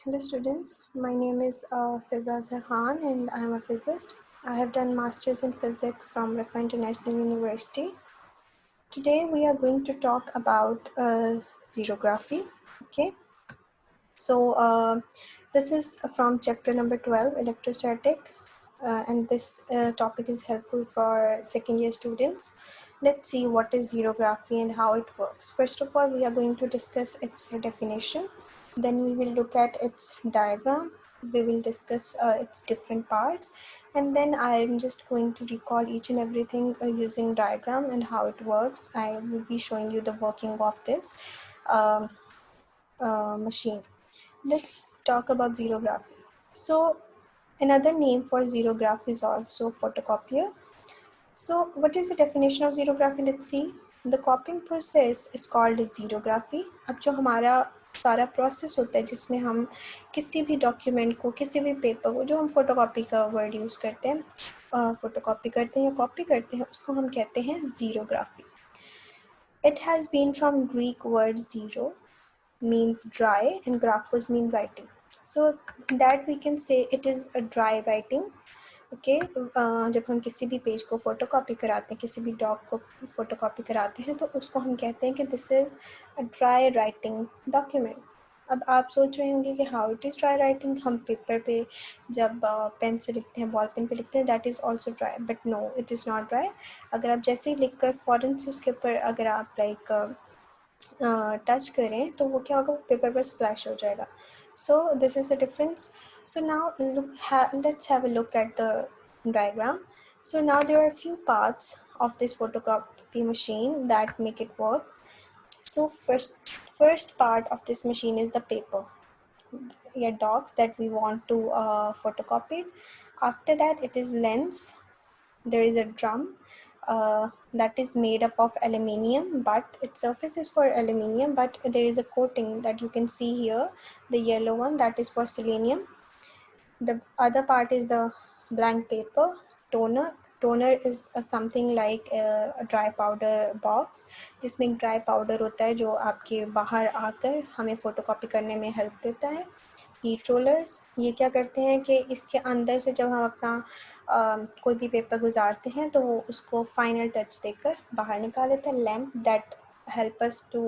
Hello students, my name is Fiza Jahan and I am a physicist. I have done Masters in Physics from Rafa International University. Today we are going to talk about xerography. Okay, so this is from chapter number 12, Electrostatic, and this topic is helpful for second year students. Let's see what is xerography and how it works. First of all, we are going to discuss its definition. Then we will look at its diagram. We will discuss its different parts, and then I'm just going to recall each and everything using diagram and how it works. I will be showing you the working of this um, machine. Let's talk about xerography. So another name for xerograph is also photocopier. So what is the definition of xerography? Let's see. The copying process is called xerography. अब जो हमारा सारा process होता है जिसमें हम किसी भी डॉक्यूमेंट को, किसी भी पेपर को, जो हम फोटोकॉपी का वर्ड यूज़ करते हैं, फोटोकॉपी करते हैं या कॉपी करते हैं, उसको हम कहते हैं xerography. It has been from Greek word zero, means dry, and graphos mean writing. So that we can say it is a dry writing. Okay जब हम किसी भी पेज को फोटोकॉपी कराते हैं, किसी भी डॉक को फोटोकॉपी कराते हैं, तो उसको हम कहते हैं कि this is a dry writing document. अब आप सोच रहे होंगे कि how it is dry writing. हम पेपर पे जब पेन से लिखते हैं, बॉल पेन पे लिखते हैं, that is also dry, but no it is not dry. अगर आप जैसे ही लिख कर फ़ौरन से उसके ऊपर अगर आप लाइक टच करें तो वो क्या होगा, वो पेपर पर स्प्लैश हो जाएगा. So this is the difference. So now let's have a look at the diagram. So now there are a few parts of this photocopy machine that make it work. So first part of this machine is the paper, docs that we want to photocopy. After that it is lens. There is a drum that is made up of aluminium, but its surface is for aluminium, but there is a coating that you can see here, the yellow one, that is for selenium. The other part is the blank paper. Toner is something like a dry powder box जिसमें एक dry powder होता है जो आपके बाहर आकर हमें photocopy करने में हेल्प देता है. हीट रोलर्स, ये क्या करते हैं कि इसके अंदर से जब हम अपना कोई भी पेपर गुजारते हैं तो वो उसको फाइनल टच देकर बाहर निकाल लेते हैं. Lamp that help us to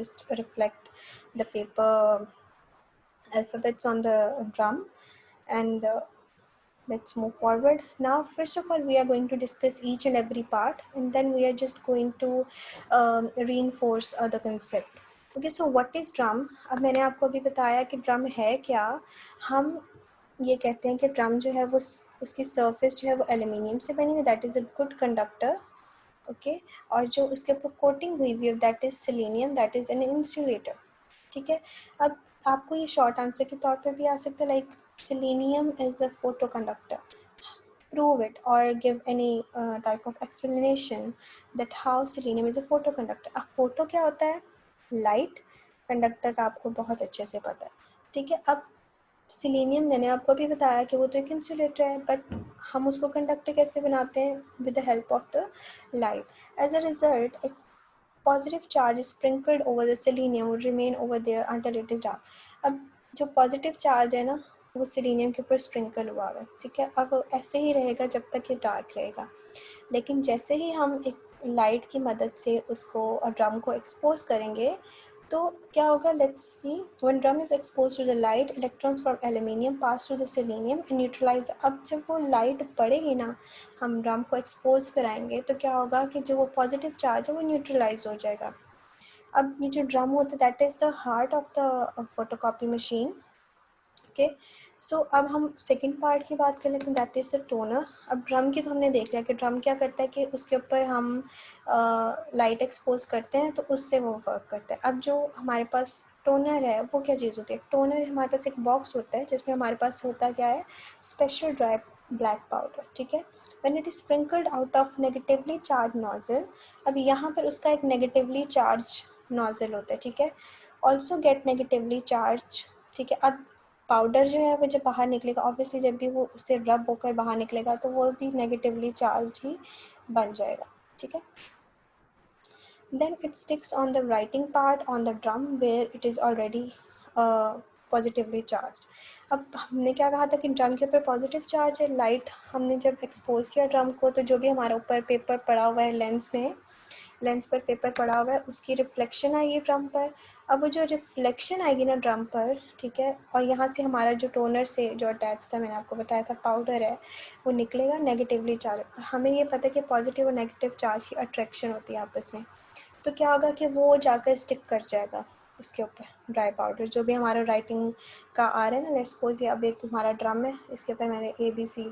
just reflect the paper alphabets on the drum. And let's move forward. Now first of all we are going to discuss each and every part, and then we are just going to reinforce the concept. Okay, so what is drum? अब मैंने आपको अभी बताया कि drum है क्या. हम ये कहते हैं कि ड्रम जो है वो उसकी सरफेस जो है वो एल्यूमिनियम से बनी हुई, that is a good conductor. Okay, और जो उसके ऊपर कोटिंग हुई हुई है that is selenium, that is an insulator. ठीक है, अब आपको ये शॉर्ट आंसर के तौर पर भी आ सकता है, like selenium is a photoconductor. Prove it or give any type of explanation that how selenium is a photoconductor. अब फोटो क्या होता है? लाइट. कंडक्टर का आपको बहुत अच्छे से पता है. ठीक है, अब सिलीनियम मैंने आपको भी बताया कि वो तो एक इंसुलेटर है, बट हम उसको कंडक्टर कैसे बनाते हैं? With the help of the light. As a result एक positive charge is sprinkled over the selenium would remain over there until it is dark. अब जो पॉजिटिव चार्ज है ना वो सेलेनियम के ऊपर स्प्रिंकल हुआ है. ठीक है, अब ऐसे ही रहेगा जब तक ये डार्क रहेगा. लेकिन जैसे ही हम एक लाइट की मदद से उसको ड्रम को एक्सपोज करेंगे तो क्या होगा? Let's see. When drum is expose to the light, electrons from aluminium pass through the selenium and neutralise. अब जब वो लाइट पड़ेगी ना, हम ड्रम को एक्सपोज कराएंगे तो क्या होगा कि जो वो पॉजिटिव चार्ज है वो न्यूट्रलाइज हो जाएगा. अब ये जो ड्रम होता है that is the heart of the photocopy machine. Okay, so अब हम सेकेंड पार्ट की बात कर लेते हैं, दैट इज़ द टोनर. अब ड्रम की तो हमने देख लिया कि ड्रम क्या करता है कि उसके ऊपर हम लाइट एक्सपोज करते हैं तो उससे वो वर्क करता है. अब जो हमारे पास टोनर है वो क्या चीज़ होती है? टोनर हमारे पास एक बॉक्स होता है जिसमें हमारे पास होता क्या है? Special dry black powder. ठीक है, when it is sprinkled out of negatively charged nozzle. अब यहाँ पर उसका एक नेगेटिवली चार्ज नोजल होता है. ठीक है, ऑल्सो गेट नेगेटिवली चार्ज. ठीक है, अब पाउडर जो है वो जब बाहर निकलेगा, ऑब्वियसली जब भी वो उससे रब होकर बाहर निकलेगा तो वो भी नेगेटिवली चार्ज ही बन जाएगा. ठीक है, then it sticks on the writing part on the drum where it is already positively charge. अब हमने क्या कहा था कि ड्रम के ऊपर पॉजिटिव चार्ज है, लाइट हमने जब एक्सपोज किया ड्रम को तो जो भी हमारा ऊपर पेपर पड़ा हुआ है लेंस में, लेंस पर पेपर पड़ा हुआ है उसकी रिफ्लेक्शन आएगी ड्रम पर। अब वो जो रिफ्लेक्शन आएगी ना ड्रम पर, ठीक है, और यहाँ से हमारा जो टोनर से जो अटैच था, मैंने आपको बताया था पाउडर है, वो निकलेगा नेगेटिवली चार्ज। हमें ये पता है कि पॉजिटिव और नेगेटिव चार्ज की अट्रैक्शन होती है आपस में, तो क्या होगा कि वो जाकर स्टिक कर जाएगा उसके ऊपर ड्राई पाउडर। जो भी हमारा राइटिंग का आ रहा है ना, लेट्स सपोज ये अब एक हमारा ड्रम है, इसके ऊपर मैंने ABC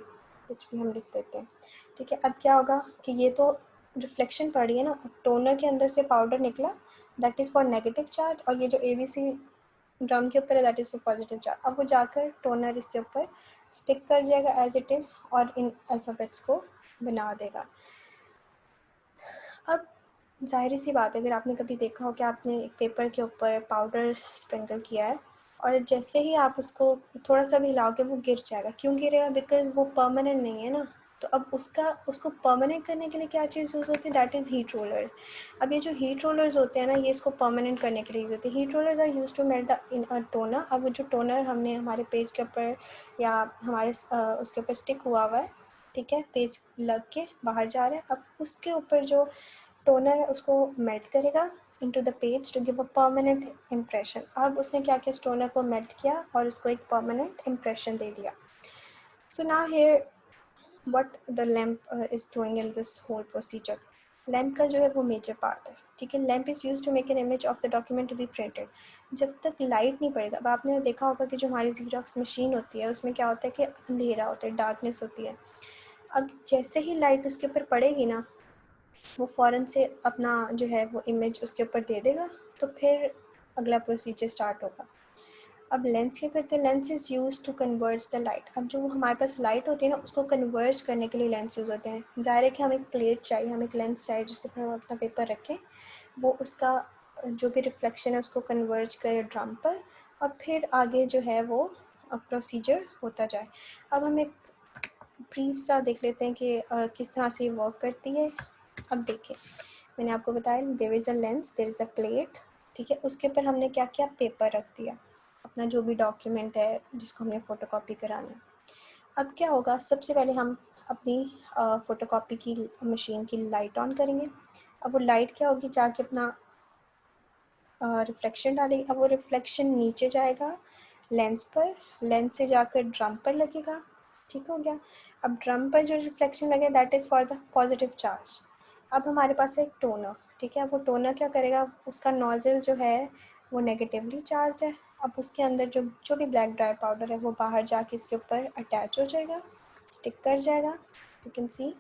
कुछ भी हम लिख देते हैं, ठीक है। अब क्या होगा कि ये तो रिफ्लेक्शन पड़ी है ना, अब टोनर के अंदर से पाउडर निकला, that is for negative charge, और ये जो ABC ड्रम के ऊपर है that is for positive charge. अब वो जाकर टोनर इसके ऊपर स्टिक कर जाएगा एज इट इज़ और इन अल्फ़ाबेट्स को बना देगा। अब ज़ाहिर सी बात है, अगर आपने कभी देखा हो कि आपने एक पेपर के ऊपर पाउडर स्प्रिंकल किया है और जैसे ही आप उसको थोड़ा सा भी हिलाओगे वो गिर जाएगा। क्यों गिरेगा? बिकॉज़ वो परमानेंट नहीं है ना। तो अब उसको परमानेंट करने के लिए क्या चीज़ यूज़ होती है? That is heat rollers. अब ये जो हीट रोलर्स होते हैं ना, ये इसको परमानेंट करने के लिए यूज़ होते हैं। Heat rollers are used to melt the in a toner. अब वो जो टोनर हमने हमारे पेज के ऊपर या हमारे उसके ऊपर स्टिक हुआ है, ठीक है, पेज लग के बाहर जा रहा है, अब उसके ऊपर जो टोनर है उसको मेल्ट करेगा into the page to give a permanent impression। अब उसने क्या किया, इस टोनर को मेल्ट किया और उसको एक permanent impression दे दिया। So now here what the lamp is doing in this whole procedure। Lamp का जो है वो मेजर पार्ट है, ठीक है। Lamp is use to make an image of the document to be printed. जब तक लाइट नहीं पड़ेगा, अब आपने देखा होगा कि जो हमारी जीरोक्स मशीन होती है उसमें क्या होता है कि अंधेरा होता है, डार्कनेस होती है। अब जैसे ही लाइट उसके ऊपर पड़ेगी ना, वो फ़ौरन से अपना जो है वो इमेज उसके ऊपर दे देगा, तो फिर अगला प्रोसीजर स्टार्ट होगा। अब लेंस क्या करते हैं? Lens is use to converge the light. अब जो हमारे पास लाइट होती है ना, उसको कन्वर्ज करने के लिए लेंस यूज़ होते हैं। ज़ाहिर है कि हमें एक प्लेट चाहिए, हमें एक लेंस चाहिए जिसके ऊपर हम अपना पेपर रखें, वो उसका जो भी रिफ्लेक्शन है उसको कन्वर्ज करे ड्रम पर, और फिर आगे जो है वो प्रोसीजर होता जाए। अब हम एक ब्रीफ सा देख लेते हैं कि किस तरह से वर्क करती है। अब देखिए, मैंने आपको बताया there is a lens, there is a plate, ठीक है। उसके ऊपर हमने क्या किया, पेपर रख दिया, अपना जो भी डॉक्यूमेंट है जिसको हमने फ़ोटोकॉपी कराना है। अब क्या होगा, सबसे पहले हम अपनी फ़ोटोकॉपी की मशीन की लाइट ऑन करेंगे। अब वो लाइट क्या होगी, जाके अपना रिफ्लेक्शन डालेगी। अब वो रिफ्लेक्शन नीचे जाएगा लेंस पर, लेंस से जाकर ड्रम पर लगेगा, ठीक हो गया। अब ड्रम पर जो रिफ्लेक्शन लगे that is for the positive charge. अब हमारे पास है एक टोनर, ठीक है। वो टोनर क्या करेगा, उसका नोज़ल जो है वो नेगेटिवली चार्ज है। अब उसके अंदर जो जो भी ब्लैक ड्राई पाउडर है वो बाहर जाके इसके ऊपर अटैच हो जाएगा, स्टिक कर जाएगा, यू कैन सी।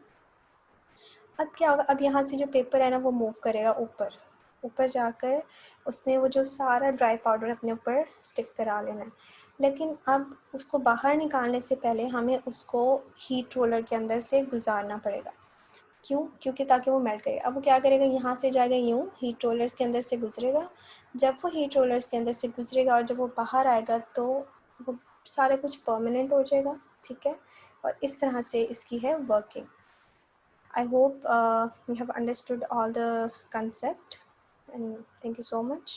अब क्या होगा, अब यहाँ से जो पेपर है ना वो मूव करेगा ऊपर, ऊपर जाकर उसने वो जो सारा ड्राई पाउडर अपने ऊपर स्टिक करा लेना है। लेकिन अब उसको बाहर निकालने से पहले हमें उसको हीट रोलर के अंदर से गुजारना पड़ेगा। क्यों? क्योंकि ताकि वो मेल्ट करे। अब वो क्या करेगा, यहाँ से जाएगा यूँ हीट रोलर्स के अंदर से गुजरेगा। जब वो हीट रोलर्स के अंदर से गुजरेगा और जब वो बाहर आएगा तो वो सारा कुछ परमानेंट हो जाएगा, ठीक है। और इस तरह से इसकी है working. I hope you have understood all the concept, and thank you so much.